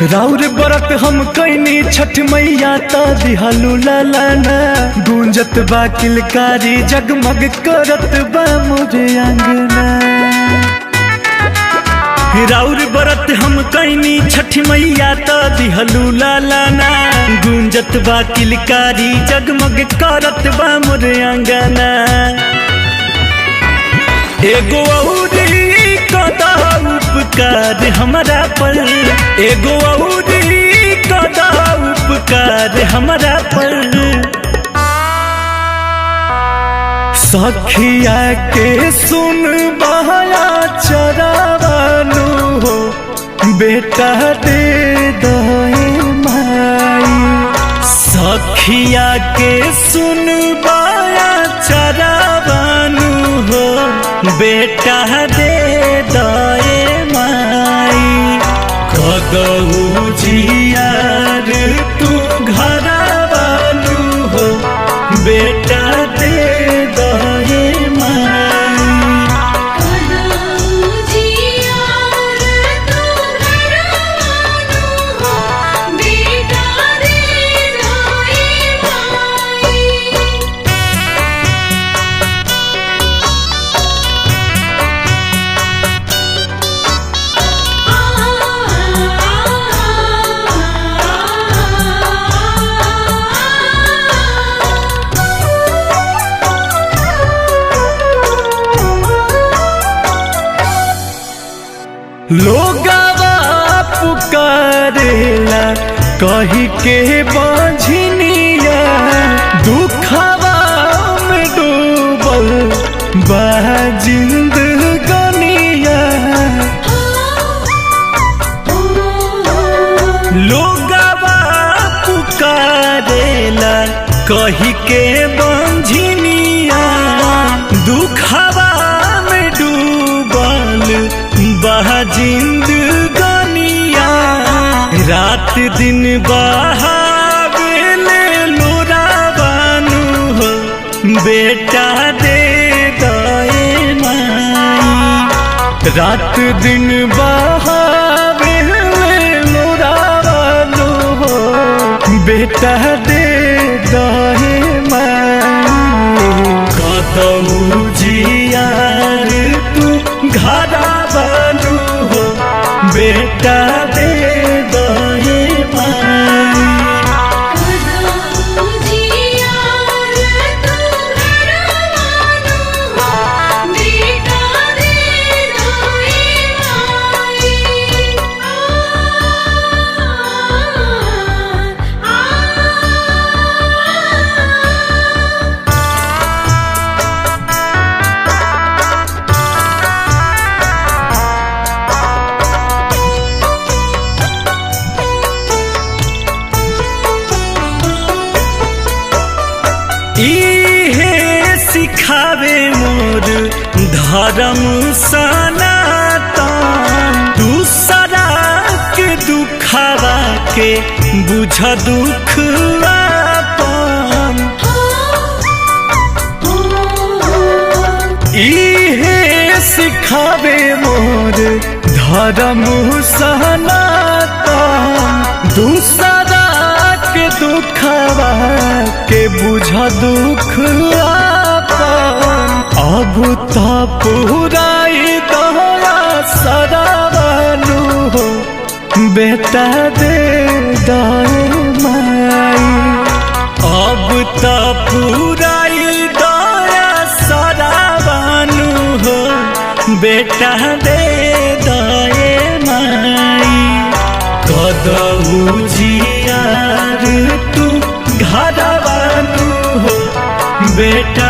राउर बरत हम कैनी छठ मैया त दिहलू लालाना गूंजत बा किलकारी जगमग करत बा मोरे आंगना। राउर बरत हम कैनी छठ मैया त दिहलू लालाना गूंजत बा किलकारी जगमग करत बा मोरे आंगना। एगो औरी कदा उपकार हमरा पर, एगो औरी कदा उपकार हमरा पर। सखिया के सुन बहया चरावानु हो बेटा दे दे माई। सखिया के सुन बहया चरावानु हो बेटा दे दे माई। कदऊ जियार तू घरवानु हो बेटा दे दे माई। कदऊ जियार तू घरवानु हो बेटा दे दे माई। लोगवा पुकारेला कही के बाझनिया दुखवा में डूबल बा जिंदगनिया। लोगवा पुकारेला कही के बाझनिया दुखवा में डूबल बा जिंदगानिया। रात दिन बहावेले लोरावानु हो बेटा दे दे माई। रात दिन बहावेले लोरावानु हो बेटा दे दे माई। कदऊ जियार तू घरवानु हो बेटा दे दे माई। कदऊ जियार तू घरवानु हो बेटा दे दे माई। इहे सिखावे मोर धर्म सनातन। दूसरा के दुखवा के बुझ दुख आपन। इहे सिखावे मोर धर्म सनातन। दूसरा के दुखवा के बुझ दुख आपन। अब तो पुराई दया सरावानु हो बेटा दे दे माई। अब तो पुराई दया सरावानु हो बेटा दे दे माई। कदऊ जियार तू घरवानु हो बेटा